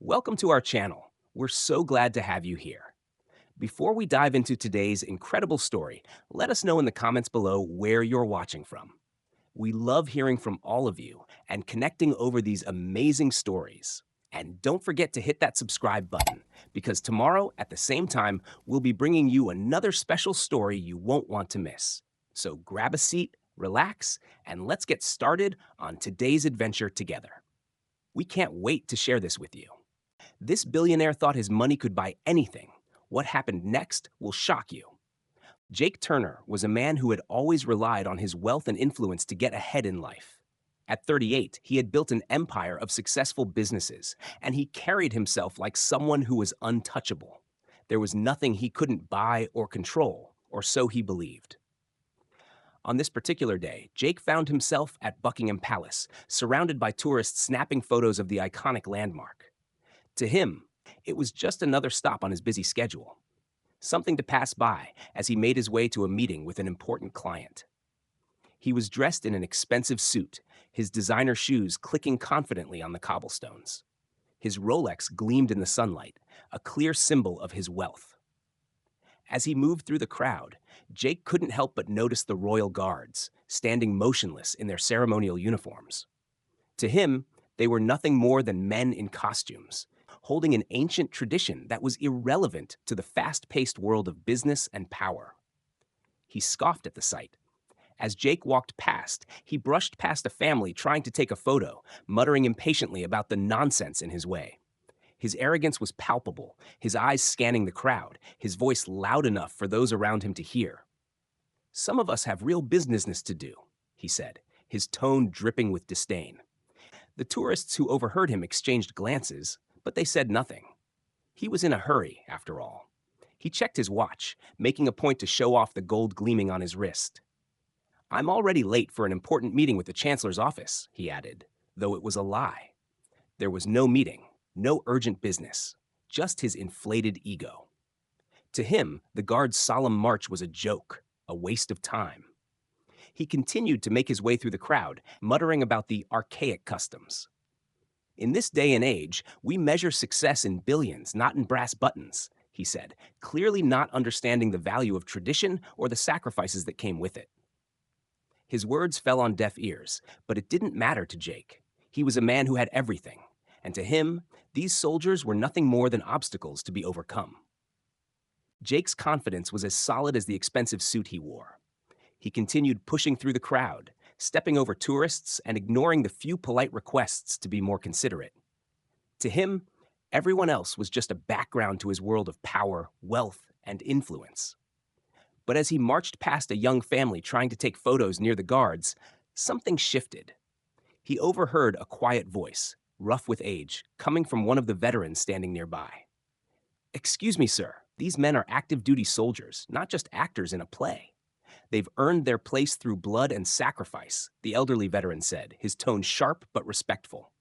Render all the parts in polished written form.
Welcome to our channel. We're so glad to have you here. Before we dive into today's incredible story, let us know in the comments below where you're watching from. We love hearing from all of you and connecting over these amazing stories. And don't forget to hit that subscribe button, because tomorrow at the same time, we'll be bringing you another special story you won't want to miss. So grab a seat, relax, and let's get started on today's adventure together. We can't wait to share this with you. This billionaire thought his money could buy anything. What happened next will shock you. Jake Turner was a man who had always relied on his wealth and influence to get ahead in life. At 38, he had built an empire of successful businesses, and he carried himself like someone who was untouchable. There was nothing he couldn't buy or control, or so he believed. On this particular day, Jake found himself at Buckingham Palace, surrounded by tourists snapping photos of the iconic landmark. To him, it was just another stop on his busy schedule, something to pass by as he made his way to a meeting with an important client. He was dressed in an expensive suit, his designer shoes clicking confidently on the cobblestones. His Rolex gleamed in the sunlight, a clear symbol of his wealth. As he moved through the crowd, Jake couldn't help but notice the royal guards, standing motionless in their ceremonial uniforms. To him, they were nothing more than men in costumes, holding an ancient tradition that was irrelevant to the fast-paced world of business and power. He scoffed at the sight. As Jake walked past, he brushed past a family trying to take a photo, muttering impatiently about the nonsense in his way. His arrogance was palpable, his eyes scanning the crowd, his voice loud enough for those around him to hear. "Some of us have real business to do," he said, his tone dripping with disdain. The tourists who overheard him exchanged glances, but they said nothing. He was in a hurry, after all. He checked his watch, making a point to show off the gold gleaming on his wrist. "I'm already late for an important meeting with the Chancellor's office," he added, though it was a lie. There was no meeting, no urgent business, just his inflated ego. To him, the guard's solemn march was a joke, a waste of time. He continued to make his way through the crowd, muttering about the archaic customs. "In this day and age, we measure success in billions, not in brass buttons," he said, clearly not understanding the value of tradition or the sacrifices that came with it. His words fell on deaf ears, but it didn't matter to Jake. He was a man who had everything, and to him, these soldiers were nothing more than obstacles to be overcome. Jake's confidence was as solid as the expensive suit he wore. He continued pushing through the crowd, stepping over tourists and ignoring the few polite requests to be more considerate. To him, everyone else was just a background to his world of power, wealth, and influence. But as he marched past a young family trying to take photos near the guards, something shifted. He overheard a quiet voice, rough with age, coming from one of the veterans standing nearby. "Excuse me, sir, these men are active-duty soldiers, not just actors in a play. They've earned their place through blood and sacrifice," the elderly veteran said, his tone sharp but respectful.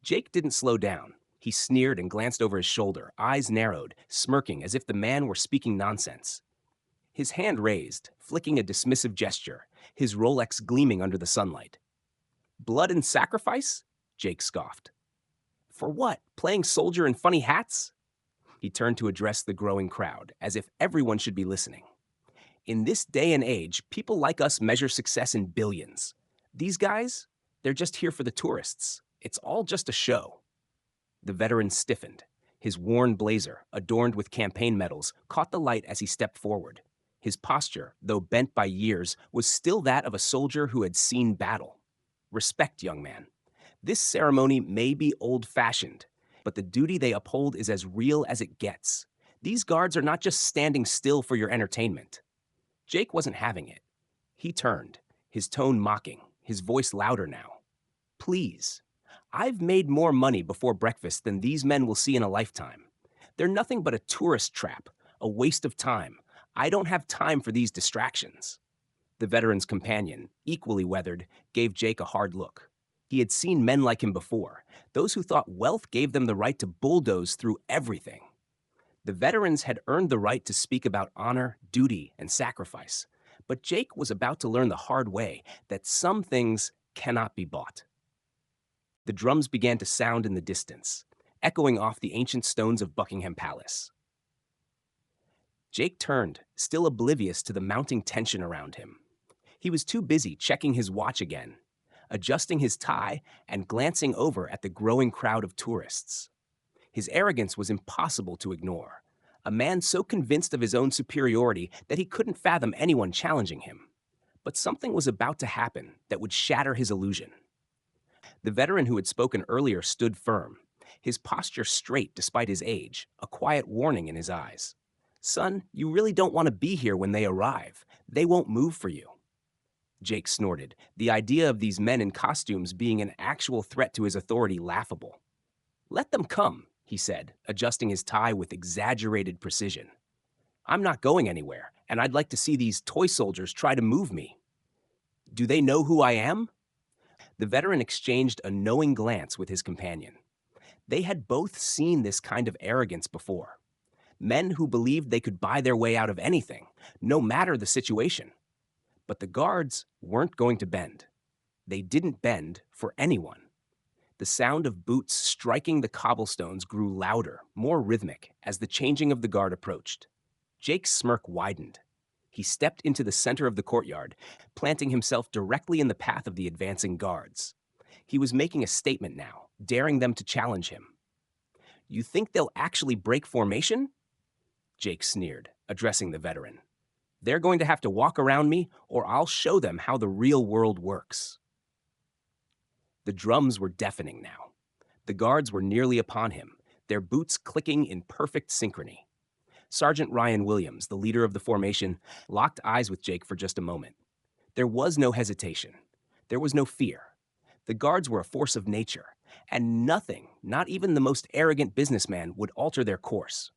Jake didn't slow down. He sneered and glanced over his shoulder, eyes narrowed, smirking as if the man were speaking nonsense. His hand raised, flicking a dismissive gesture, his Rolex gleaming under the sunlight. "Blood and sacrifice?" Jake scoffed. "For what? Playing soldier in funny hats?" He turned to address the growing crowd, as if everyone should be listening. "In this day and age, people like us measure success in billions. These guys, they're just here for the tourists. It's all just a show." The veteran stiffened. His worn blazer, adorned with campaign medals, caught the light as he stepped forward. His posture, though bent by years, was still that of a soldier who had seen battle. "Respect, young man. This ceremony may be old-fashioned, but the duty they uphold is as real as it gets. These guards are not just standing still for your entertainment." Jake wasn't having it. He turned, his tone mocking, his voice louder now. "Please, I've made more money before breakfast than these men will see in a lifetime. They're nothing but a tourist trap, a waste of time. I don't have time for these distractions." The veteran's companion, equally weathered, gave Jake a hard look. He had seen men like him before, those who thought wealth gave them the right to bulldoze through everything. The veterans had earned the right to speak about honor, duty, and sacrifice, but Jake was about to learn the hard way that some things cannot be bought. The drums began to sound in the distance. echoing off the ancient stones of Buckingham Palace. Jake turned, still oblivious to the mounting tension around him. He was too busy checking his watch again, adjusting his tie, and glancing over at the growing crowd of tourists. His arrogance was impossible to ignore. A man so convinced of his own superiority that he couldn't fathom anyone challenging him. But something was about to happen that would shatter his illusion. The veteran who had spoken earlier stood firm, his posture straight despite his age, a quiet warning in his eyes. Son, you really don't want to be here when they arrive. They won't move for you. Jake snorted, the idea of these men in costumes being an actual threat to his authority laughable. Let them come, he said, adjusting his tie with exaggerated precision. I'm not going anywhere, and I'd like to see these toy soldiers try to move me. Do they know who I am? The veteran exchanged a knowing glance with his companion. They had both seen this kind of arrogance before. Men who believed they could buy their way out of anything, no matter the situation. But the guards weren't going to bend. They didn't bend for anyone. The sound of boots striking the cobblestones grew louder, more rhythmic, as the changing of the guard approached. Jake's smirk widened. He stepped into the center of the courtyard, planting himself directly in the path of the advancing guards. He was making a statement now, daring them to challenge him. You think they'll actually break formation? Jake sneered, addressing the veteran. They're going to have to walk around me, or I'll show them how the real world works. The drums were deafening now. The guards were nearly upon him, their boots clicking in perfect synchrony. Sergeant Ryan Williams, the leader of the formation, locked eyes with Jake for just a moment. There was no hesitation. There was no fear. The guards were a force of nature, and nothing, not even the most arrogant businessman, would alter their course.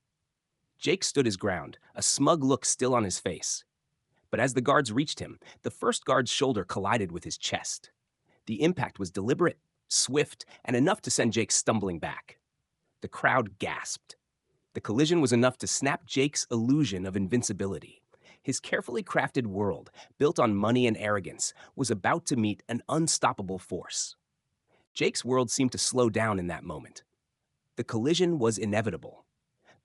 Jake stood his ground, a smug look still on his face. But as the guards reached him, the first guard's shoulder collided with his chest. The impact was deliberate, swift, and enough to send Jake stumbling back. The crowd gasped. The collision was enough to snap Jake's illusion of invincibility. His carefully crafted world, built on money and arrogance, was about to meet an unstoppable force. Jake's world seemed to slow down in that moment. The collision was inevitable.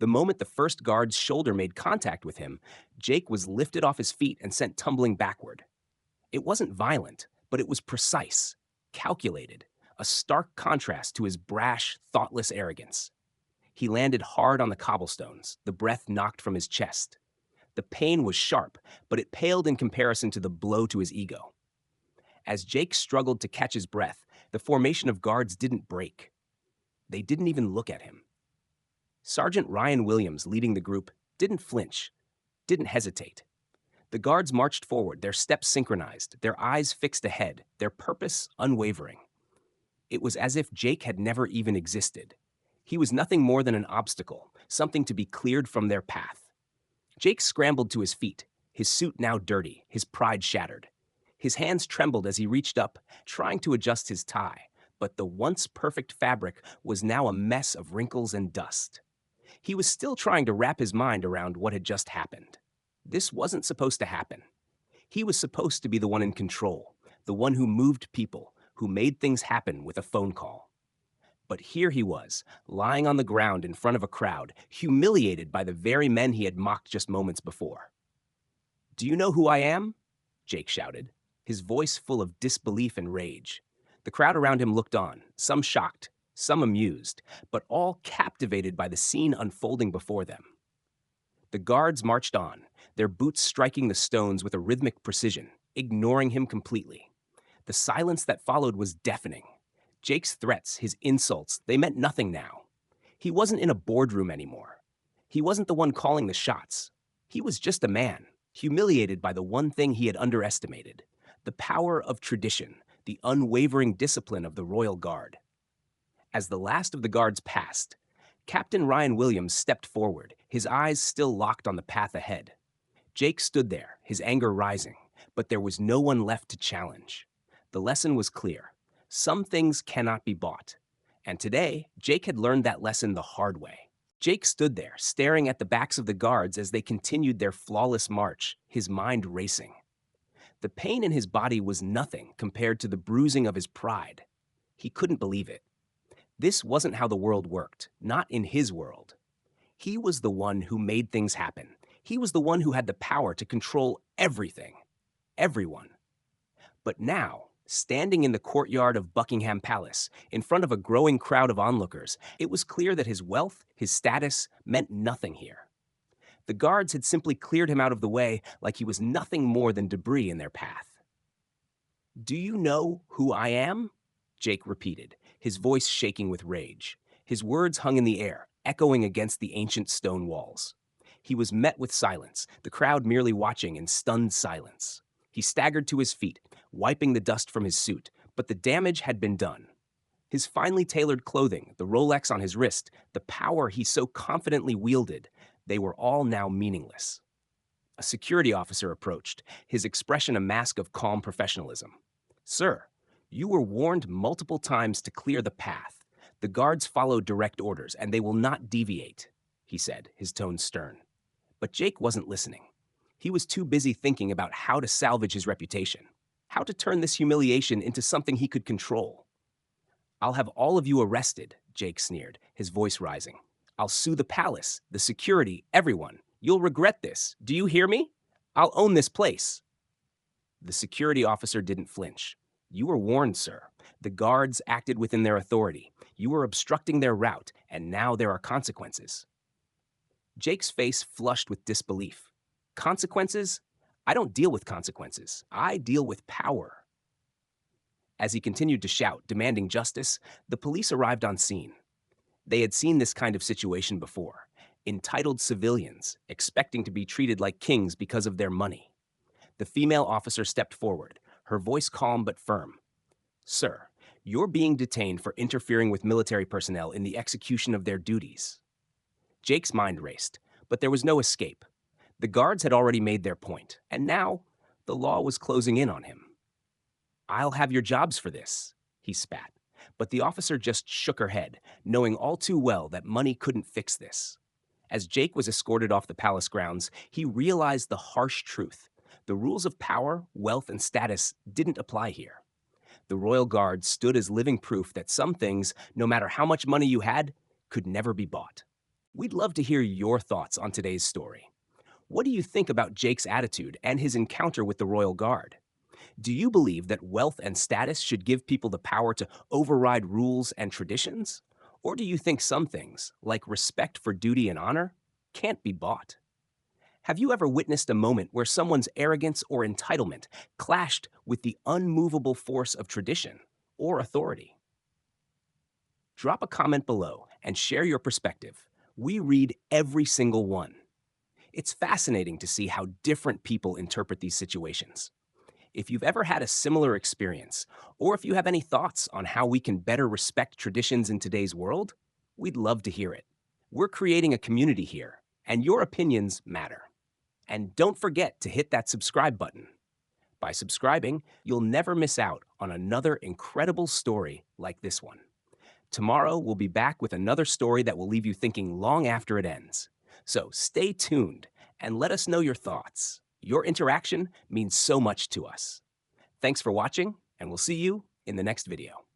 The moment the first guard's shoulder made contact with him, Jake was lifted off his feet and sent tumbling backward. It wasn't violent, but it was precise, calculated, a stark contrast to his brash, thoughtless arrogance. He landed hard on the cobblestones, the breath knocked from his chest. The pain was sharp, but it paled in comparison to the blow to his ego. As Jake struggled to catch his breath, the formation of guards didn't break. They didn't even look at him. Sergeant Ryan Williams, leading the group, didn't flinch, didn't hesitate. The guards marched forward, their steps synchronized, their eyes fixed ahead, their purpose unwavering. It was as if Jake had never even existed. He was nothing more than an obstacle, something to be cleared from their path. Jake scrambled to his feet, his suit now dirty, his pride shattered. His hands trembled as he reached up, trying to adjust his tie, but the once perfect fabric was now a mess of wrinkles and dust. He was still trying to wrap his mind around what had just happened. This wasn't supposed to happen. He was supposed to be the one in control, the one who moved people, who made things happen with a phone call. But here he was, lying on the ground in front of a crowd, humiliated by the very men he had mocked just moments before. "Do you know who I am?" Jake shouted, his voice full of disbelief and rage. The crowd around him looked on, some shocked, some amused, but all captivated by the scene unfolding before them. The guards marched on, their boots striking the stones with a rhythmic precision, ignoring him completely. The silence that followed was deafening. Jake's threats, his insults, they meant nothing now. He wasn't in a boardroom anymore. He wasn't the one calling the shots. He was just a man, humiliated by the one thing he had underestimated, the power of tradition, the unwavering discipline of the Royal Guard. As the last of the guards passed, Captain Ryan Williams stepped forward, his eyes still locked on the path ahead. Jake stood there, his anger rising, but there was no one left to challenge. The lesson was clear. Some things cannot be bought. And today, Jake had learned that lesson the hard way. Jake stood there, staring at the backs of the guards as they continued their flawless march, his mind racing. The pain in his body was nothing compared to the bruising of his pride. He couldn't believe it. This wasn't how the world worked, not in his world. He was the one who made things happen. He was the one who had the power to control everything, everyone. But now, standing in the courtyard of Buckingham Palace, in front of a growing crowd of onlookers, it was clear that his wealth, his status, meant nothing here. The guards had simply cleared him out of the way like he was nothing more than debris in their path. "Do you know who I am?" Jake repeated, his voice shaking with rage. His words hung in the air, echoing against the ancient stone walls. He was met with silence, the crowd merely watching in stunned silence. He staggered to his feet, wiping the dust from his suit, but the damage had been done. His finely tailored clothing, the Rolex on his wrist, the power he so confidently wielded, they were all now meaningless. A security officer approached, his expression a mask of calm professionalism. "Sir, you were warned multiple times to clear the path. The guards followed direct orders, and they will not deviate," he said, his tone stern. But Jake wasn't listening. He was too busy thinking about how to salvage his reputation, how to turn this humiliation into something he could control. "I'll have all of you arrested," Jake sneered, his voice rising. "I'll sue the palace, the security, everyone. You'll regret this. Do you hear me? I'll own this place." The security officer didn't flinch. "You were warned, sir. The guards acted within their authority. You were obstructing their route, and now there are consequences." Jake's face flushed with disbelief. "Consequences? I don't deal with consequences. I deal with power." As he continued to shout, demanding justice, the police arrived on scene. They had seen this kind of situation before. Entitled civilians, expecting to be treated like kings because of their money. The female officer stepped forward, her voice calm but firm. "Sir, you're being detained for interfering with military personnel in the execution of their duties." Jake's mind raced, but there was no escape. The guards had already made their point, and now the law was closing in on him. "I'll have your jobs for this," he spat. But the officer just shook her head, knowing all too well that money couldn't fix this. As Jake was escorted off the palace grounds, he realized the harsh truth. The rules of power, wealth, and status didn't apply here. The royal guard stood as living proof that some things, no matter how much money you had, could never be bought. We'd love to hear your thoughts on today's story. What do you think about Jake's attitude and his encounter with the royal guard? Do you believe that wealth and status should give people the power to override rules and traditions? Or do you think some things, like respect for duty and honor, can't be bought? Have you ever witnessed a moment where someone's arrogance or entitlement clashed with the unmovable force of tradition or authority? Drop a comment below and share your perspective. We read every single one. It's fascinating to see how different people interpret these situations. If you've ever had a similar experience, or if you have any thoughts on how we can better respect traditions in today's world, we'd love to hear it. We're creating a community here, and your opinions matter. And don't forget to hit that subscribe button. By subscribing, you'll never miss out on another incredible story like this one. Tomorrow, we'll be back with another story that will leave you thinking long after it ends. So stay tuned and let us know your thoughts. Your interaction means so much to us. Thanks for watching, and we'll see you in the next video.